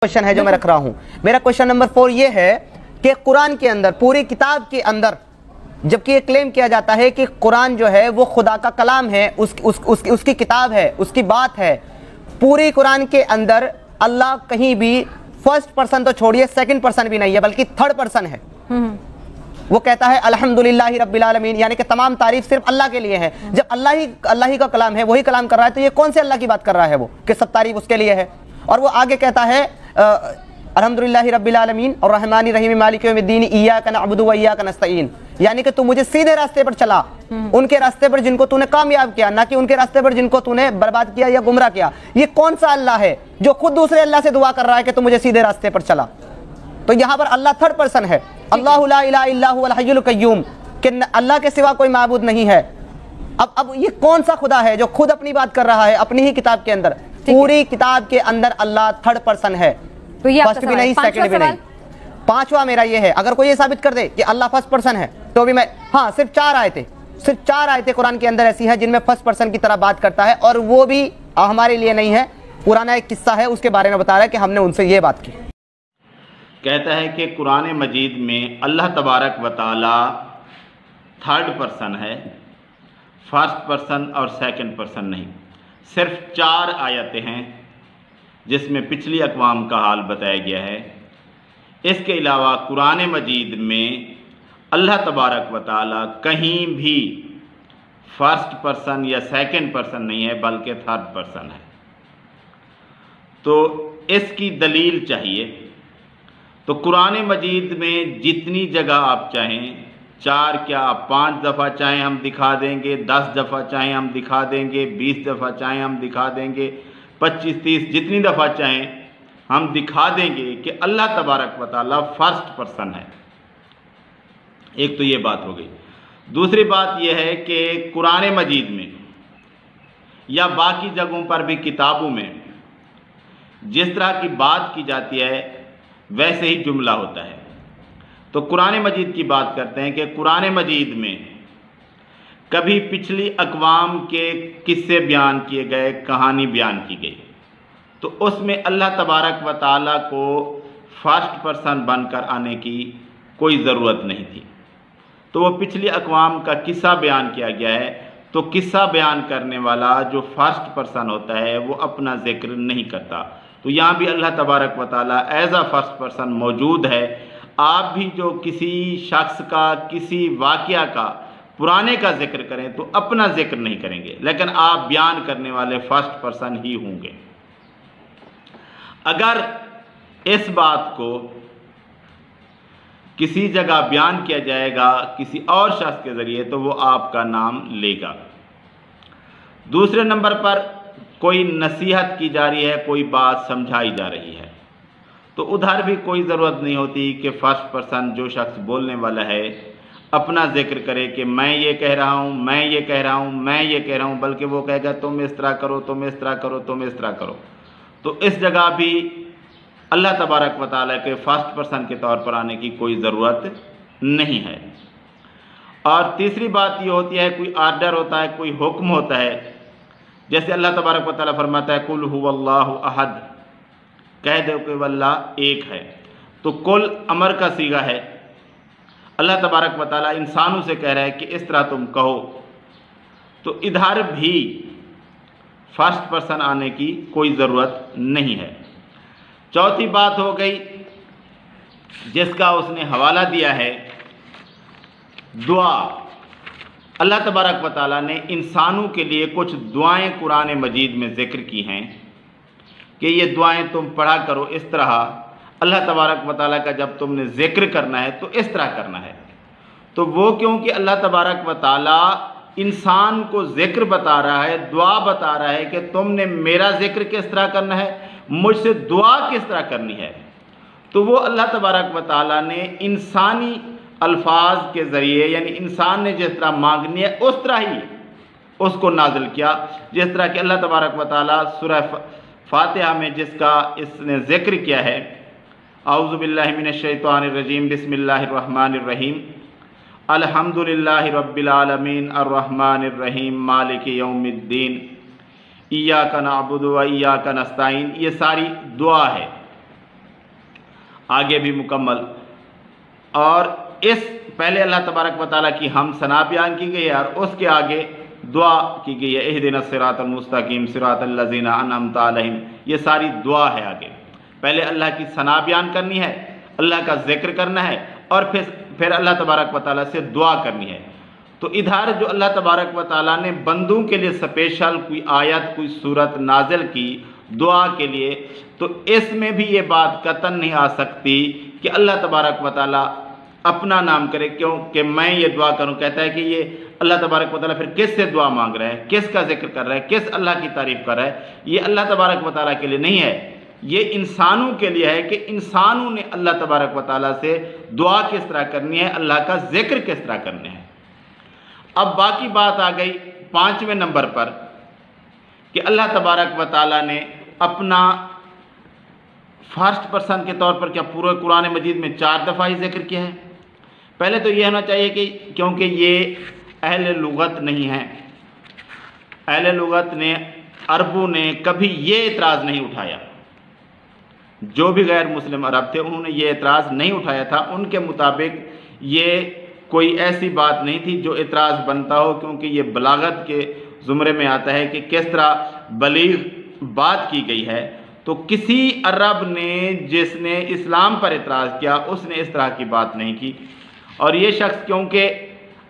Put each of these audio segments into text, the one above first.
Question है जो मैं रख रहा हूं। मेरा क्वेश्चन नंबर 4 ये है कि कुरान के अंदर, पूरी किताब के अंदर, जबकि ये क्लेम किया जाता है कि कुरान जो है वो खुदा का कलाम है, उसकी किताब है, उसकी बात है, पूरी कुरान के अंदर अल्लाह कहीं भी फर्स्ट पर्सन तो छोड़िए, सेकंड पर्सन भी नहीं है, बल्कि थर्ड पर्सन है। वो कहता है अल्हम्दुलिल्लाहि रब्बिल आलमीन, यानी कि तमाम तारीफ सिर्फ अल्लाह के लिए है। जब अल्लाह ही का कलाम है, वही कलाम कर रहा है, तो ये कौन से अल्लाह की बात कर रहा है वो, कि सब तारीफ उसके लिए है। और वो आगे कहता है अल्हम्दुलिल्लाहि रब्बिल आलमीन और रहमानिर रहीम मालिकि यौमिद्दीन इय्याका नअबुदु व इय्याका नस्तईन, यानी कि तू मुझे सीधे रास्ते पर चला, उनके रास्ते पर जिनको तूने कामयाब किया, ना कि उनके रास्ते पर जिनको तूने बर्बाद किया या गुमराह किया। ये कौन सा अल्लाह है जो खुद दूसरे अल्लाह से दुआ कर रहा है कि तू मुझे सीधे रास्ते पर चला? तो यहाँ पर अल्लाह थर्ड पर्सन है। अल्लाहु ला इलाहा इल्ला हुवल हय्युल कय्यूम, कि अल्लाह के सिवा कोई माबूद नहीं है। अब ये कौन सा खुदा है जो खुद अपनी बात कर रहा है अपनी ही किताब के अंदर? पूरी किताब के अंदर अल्लाह थर्ड पर्सन है, तो ये फर्स्ट भी नहीं, सेकंड भी नहीं। पांचवा मेरा ये है, अगर कोई ये साबित कर दे कि अल्लाह फर्स्ट पर्सन है तो भी मैं, हाँ, सिर्फ चार आयतें कुरान के अंदर ऐसी हैं जिनमें फर्स्ट पर्सन की तरह बात करता है, और वो भी हमारे लिए नहीं है, पुराना एक किस्सा है उसके बारे में बता रहा है कि हमने उनसे ये बात की। कहता है कि कुरान मजीद में अल्लाह तबारक व तआला थर्ड पर्सन है, फर्स्ट पर्सन और सेकंड पर्सन नहीं। सिर्फ 4 आयतें हैं जिसमें पिछली अक़वाम का हाल बताया गया है। इसके अलावा कुरान मजीद में अल्लाह तबारक व तआला कहीं भी फर्स्ट पर्सन या सेकंड पर्सन नहीं है, बल्कि थर्ड पर्सन है। तो इसकी दलील चाहिए। तो कुरान मजीद में जितनी जगह आप चाहें, 4 क्या 5 दफ़ा चाहें हम दिखा देंगे, 10 दफ़ा चाहें हम दिखा देंगे, 20 दफ़ा चाहें हम दिखा देंगे, 25 30 जितनी दफ़ा चाहें हम दिखा देंगे कि अल्लाह तबारक व तआला फर्स्ट पर्सन है। एक तो ये बात हो गई। दूसरी बात यह है कि कुरान मजीद में या बाकी जगहों पर भी किताबों में जिस तरह की बात की जाती है वैसे ही जुमला होता है। तो कुरान मजीद की बात करते हैं कि कुरान मजीद में कभी पिछली अक़वाम के किस्से बयान किए गए, कहानी बयान की गई, तो उसमें अल्लाह तबारक व तआला को फर्स्ट पर्सन बनकर आने की कोई ज़रूरत नहीं थी। तो वो पिछली अक़वाम का किस्सा बयान किया गया है, तो किस्सा बयान करने वाला जो फर्स्ट पर्सन होता है वो अपना जिक्र नहीं करता। तो यहाँ भी अल्लाह तबारक व तआला एज अ फर्स्ट पर्सन मौजूद है। आप भी जो किसी शख्स का, किसी वाक़या का, पुराने का जिक्र करें तो अपना जिक्र नहीं करेंगे, लेकिन आप बयान करने वाले फर्स्ट पर्सन ही होंगे। अगर इस बात को किसी जगह बयान किया जाएगा किसी और शख्स के ज़रिए तो वो आपका नाम लेगा। दूसरे नंबर पर कोई नसीहत की जा रही है, कोई बात समझाई जा रही है, तो उधर भी कोई ज़रूरत नहीं होती कि फर्स्ट पर्सन जो शख्स बोलने वाला है अपना जिक्र करे कि मैं ये कह रहा हूँ, मैं ये कह रहा हूँ, मैं ये कह रहा हूँ, बल्कि वो कहेगा तुम इस तरह करो, तुम इस तरह करो, तुम इस तरह करो। तो इस जगह भी अल्लाह तबारक व तआला के फर्स्ट पर्सन के तौर पर आने की कोई ज़रूरत नहीं है। और तीसरी बात ये होती है, कोई आर्डर होता है, कोई हुक्म होता है, जैसे अल्लाह तबारक व तआला फरमाता है कुल हुवल्लाहु अहद, कह दो कि अल्लाह एक है। तो कुल अमर का सीगा है। अल्लाह तबारक व तआला इंसानों से कह रहा है कि इस तरह तुम कहो। तो इधर भी फर्स्ट पर्सन आने की कोई ज़रूरत नहीं है। चौथी बात हो गई जिसका उसने हवाला दिया है दुआ। अल्लाह तबारक व तआला ने इंसानों के लिए कुछ दुआएं कुरान मजीद में ज़िक्र की हैं कि ये दुआएं तुम पढ़ा करो इस तरह। अल्लाह तबारक व तआला का जब तुमने ज़िक्र करना है तो इस तरह करना है। तो वो क्योंकि अल्लाह तबारक व तआला इंसान को ज़िक्र बता रहा है, दुआ बता रहा है कि तुमने मेरा ज़िक्र किस तरह करना है, मुझसे दुआ किस तरह करनी है। तो वो अल्लाह तबारक व तआला ने इंसानी अल्फाज के ज़रिए, यानी इंसान ने जिस तरह मांगनी है उस तरह ही उसको नाजिल किया। जिस तरह कि अल्लाह तबारक व तआला सूरह फातिहा में जिसका इसने ज़िक्र किया है, औज़ु बिल्लाहि मिनश शैतानिर रजीम, बिस्मिल्लाहिर रहमानिर रहीम, अल्हम्दुलिल्लाहि रब्बिल आलमीन, अर्रहमानिर रहीम, मालिकि यौमिद्दीन, इय्याका नअबुदु व इय्याका नस्तईन। ये सारी दुआ है। आगे भी मुकम्मल। और इस पहले अल्लाह तबारक व तआला की हम सना बयान की गई है और उसके आगे दुआ की गई है, इहदिनस सिरातल मुस्तकीम सिरातल लज़ीना अनअमता अलैहिम। ये सारी दुआ है। आगे पहले अल्लाह की सना बयान करनी है, अल्लाह का जिक्र करना है और फिर अल्लाह तबारक व तआला से दुआ करनी है। तो इधर जो अल्लाह तबारक व तआला ने बंदों के लिए स्पेशल कोई आयत कोई सूरत नाजिल की दुआ के लिए, तो इसमें भी ये बात कतन नहीं आ सकती कि अल्लाह तबारक व तआला अपना नाम करे, क्यों कि मैं ये दुआ करूं। कहता है कि ये अल्लाह तबारक व तआला फिर किस से दुआ मांग रहा है, किसका जिक्र कर रहा है, किस अल्लाह की तारीफ कर रहा है। ये अल्लाह तबारक व तआला के लिए नहीं है, ये इंसानों के लिए है कि इंसानों ने अल्लाह तबारक व तआला से दुआ किस तरह करनी है, अल्लाह का जिक्र किस तरह करने हैं। अब बाकी बात आ गई 5वें नंबर पर कि अल्लाह तबारक व तआला ने अपना फर्स्ट पर्सन के तौर पर क्या पूरे कुरान मजीद में 4 दफ़ा ही जिक्र किया है। पहले तो ये होना चाहिए कि क्योंकि ये अहले लुगत नहीं है, अहले लुगत ने अरबों ने कभी ये एतराज़ नहीं उठाया, जो भी गैर मुस्लिम अरब थे उन्होंने ये एतराज़ नहीं उठाया था। उनके मुताबिक ये कोई ऐसी बात नहीं थी जो एतराज़ बनता हो, क्योंकि ये बलागत के ज़ुमरे में आता है कि किस तरह बलीग बात की गई है। तो किसी अरब ने जिसने इस्लाम पर एतराज़ किया उसने इस तरह की बात नहीं की, और ये शख्स क्योंकि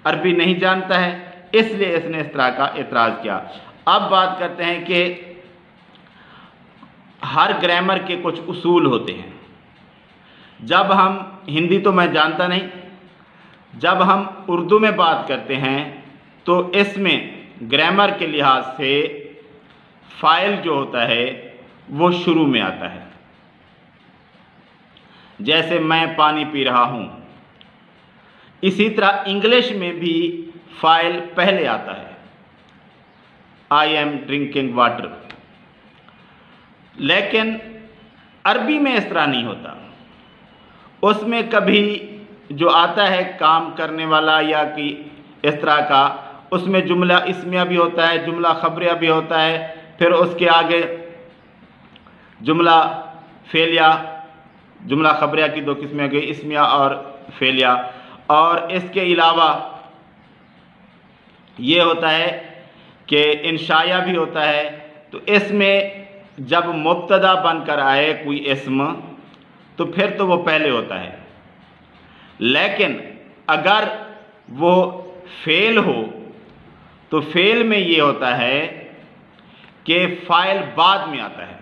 अरबी नहीं जानता है इसलिए इसने इस तरह का एतराज़ किया। अब बात करते हैं कि हर ग्रामर के कुछ उसूल होते हैं। जब हम हिंदी तो मैं जानता नहीं, जब हम उर्दू में बात करते हैं तो इसमें ग्रामर के लिहाज से फ़ाइल जो होता है वो शुरू में आता है। जैसे मैं पानी पी रहा हूँ, इसी तरह इंग्लिश में भी फ़ाइल पहले आता है, आई एम ड्रिंकिंग वाटर। लेकिन अरबी में इस तरह नहीं होता, उसमें कभी जो आता है काम करने वाला या कि इस तरह का, उसमें जुमला इस्मिया भी होता है, जुमला खबरिया भी होता है, फिर उसके आगे जुमला फेलिया। जुमला खबरिया की 2 किस्में हो गई, इस्मिया और फेलिया। और इसके अलावा ये होता है कि इंशाया भी होता है। तो इसमें जब मुब्तदा बनकर आए कोई इस्म तो फिर तो वो पहले होता है, लेकिन अगर वो फेल हो तो फेल में ये होता है कि फ़ाइल बाद में आता है।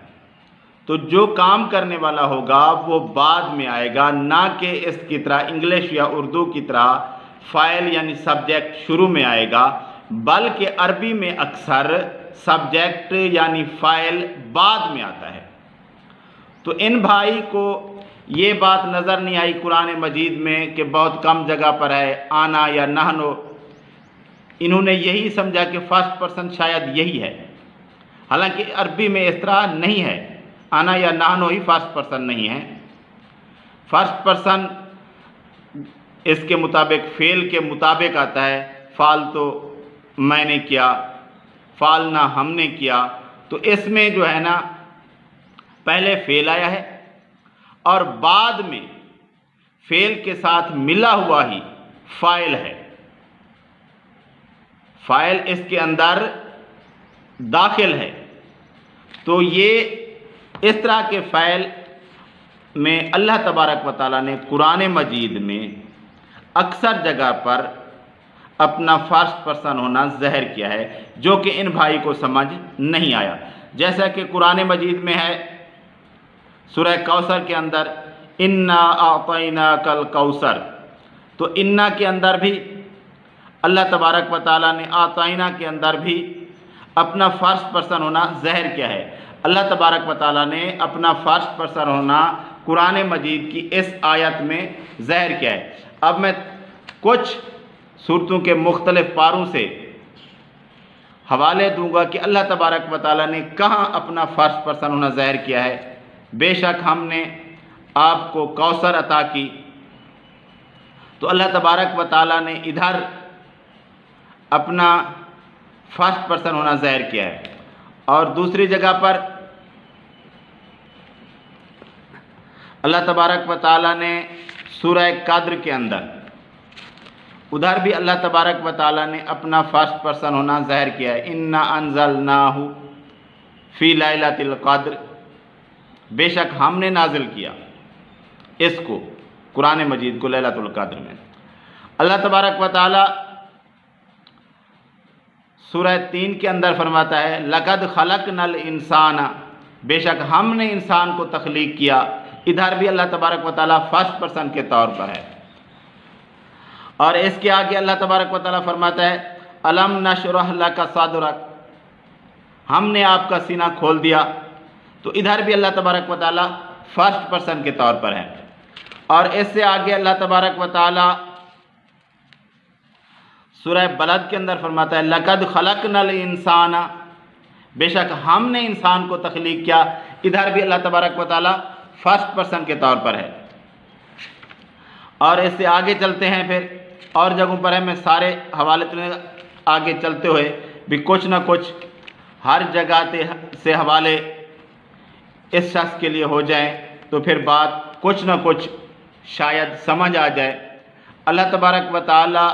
तो जो काम करने वाला होगा वो बाद में आएगा, ना कि इसकी तरह इंग्लिश या उर्दू की तरह फ़ाइल यानी सब्जेक्ट शुरू में आएगा, बल्कि अरबी में अक्सर सब्जेक्ट यानी फ़ाइल बाद में आता है। तो इन भाई को ये बात नज़र नहीं आई कुरान मजीद में कि बहुत कम जगह पर है आना या नहनो। इन्होंने यही समझा कि फर्स्ट पर्सन शायद यही है, हालांकि अरबी में इस तरह नहीं है, आना या नहनो ही फर्स्ट पर्सन नहीं है। फर्स्ट पर्सन इसके मुताबिक फेल के मुताबिक आता है, फाल तो मैंने किया, फाल ना हमने किया। तो इसमें जो है ना पहले फेल आया है और बाद में फेल के साथ मिला हुआ ही फ़ाइल है, फ़ाइल इसके अंदर दाखिल है। तो ये इस तरह के फ़ाइल में अल्लाह तबारक व तआला ने कुरान मजीद में अक्सर जगह पर अपना फर्स्ट पर्सन होना ज़ाहिर किया है, जो कि इन भाई को समझ नहीं आया। जैसा कि कुरान मजीद में है सूरह कौसर के अंदर, इन्ना आतैना कल कौसर। तो इन्ना के अंदर भी अल्लाह तबारक व तआला ने आतैना के अंदर भी अपना फर्स्ट पर्सन होना ज़ाहिर किया है। अल्लाह तबारक व तआला ने अपना फर्स्ट पर्सन होना कुरान मजीद की इस आयत में ज़ाहिर किया है। अब मैं कुछ सूरतों के मुख्तलिफ पारों से हवाले दूंगा कि अल्लाह तबारक व तआला ने कहाँ अपना फर्स्ट पर्सन होना ज़ाहिर किया है। बेशक हमने आपको कौसर अता की, तो अल्लाह तबारक व तआला ने इधर अपना फर्स्ट पर्सन होना ज़ाहिर किया है। और दूसरी जगह पर अल्लाह तबारक व तआला ने सूरह कद्र के अंदर, उधर भी अल्लाह तबारक व तआला ने अपना फर्स्ट पर्सन होना ज़ाहिर किया है। इन्ना अंज़लनाहु फ़ी लैलतिल क़द्र, बेशक हमने नाजिल किया इसको, कुरान मजीद को, लैलतुल क़द्र में। अल्लाह तबारक व तआला सूरह 3 के अंदर फरमाता है लक़द खलक़नल इंसाना, बेशक हमने इंसान को तख्लीक किया। इधर भी अल्लाह तबारक व तआला फर्स्ट पर्सन के तौर पर है। और इसके आगे अल्लाह तबारक व तआला फरमाता है अलम नशरह लका सदरक, हमने आपका सीना खोल दिया। तो इधर भी अल्लाह तबारक व तआला फर्स्ट पर्सन के तौर पर है। और इससे आगे अल्लाह तबारक व तआला सूरह बलद के अंदर फरमाता है लक़द खलक़नल इंसाना, बेशक हमने इंसान को तख्लीक किया। इधर भी अल्लाह तबारक व तआला फर्स्ट पर्सन के तौर पर है। और इससे आगे चलते हैं, फिर और जगहों पर है, मैं सारे हवाले तो आगे चलते हुए भी कुछ ना कुछ हर जगह से हवाले इस शख्स के लिए हो जाएं, तो फिर बात कुछ ना कुछ शायद समझ आ जाए। अल्लाह तबारक व तआला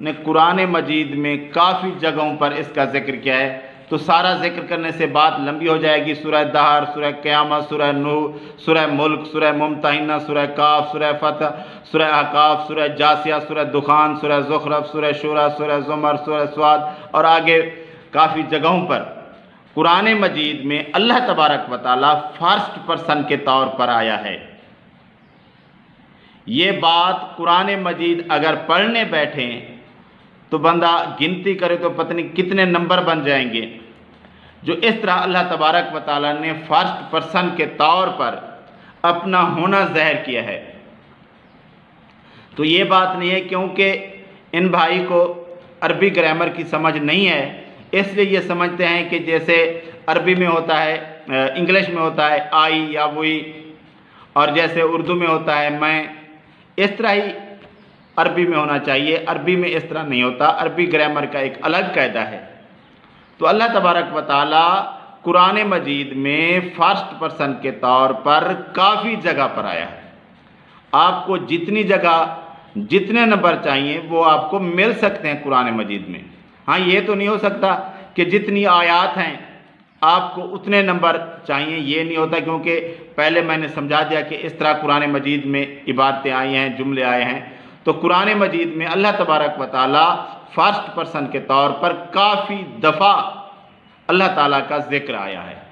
ने कुरान मजीद में काफ़ी जगहों पर इसका ज़िक्र किया है, तो सारा ज़िक्र करने से बात लंबी हो जाएगी। सूरह दहर, सूरह क़यामत, सूरह नूह, सूरह मुल्क, सूरह मुमतहिना, सूरह काफ, सूरह फतह, सूरह अहकाफ, सूरह जासिया, सूरह दुखान, सूरह ज़ुखरफ, सूरह शूरा, सूरह ज़ुमर, सूरह स्वाद और आगे काफ़ी जगहों पर कुरान मजीद में अल्लाह तबारक व तआला फर्स्ट पर्सन के तौर पर आया है। ये बात कुरान मजीद अगर पढ़ने बैठें तो बंदा गिनती करे तो पता नहीं कितने नंबर बन जाएंगे, जो इस तरह अल्लाह तबारक व तआला ने फर्स्ट पर्सन के तौर पर अपना होना ज़ाहिर किया है। तो ये बात नहीं है क्योंकि इन भाई को अरबी ग्रामर की समझ नहीं है, इसलिए ये समझते हैं कि जैसे अरबी में होता है, इंग्लिश में होता है आई या वही, और जैसे उर्दू में होता है मैं, इस तरह ही अरबी में होना चाहिए। अरबी में इस तरह नहीं होता, अरबी ग्रामर का एक अलग कायदा है। तो अल्लाह तबारक व तआला कुरान मजीद में फर्स्ट पर्सन के तौर पर काफ़ी जगह पर आया है। आपको जितनी जगह जितने नंबर चाहिए वो आपको मिल सकते हैं कुरान मजीद में। हाँ, ये तो नहीं हो सकता कि जितनी आयात हैं आपको उतने नंबर चाहिए, ये नहीं होता, क्योंकि पहले मैंने समझा दिया कि इस तरह कुरान मजीद में इबारतें आई हैं, जुमले आए हैं। तो कुरान मजीद में अल्लाह तबारक व तआला फर्स्ट पर्सन के तौर पर काफ़ी दफ़ा अल्लाह ताला का ज़िक्र आया है।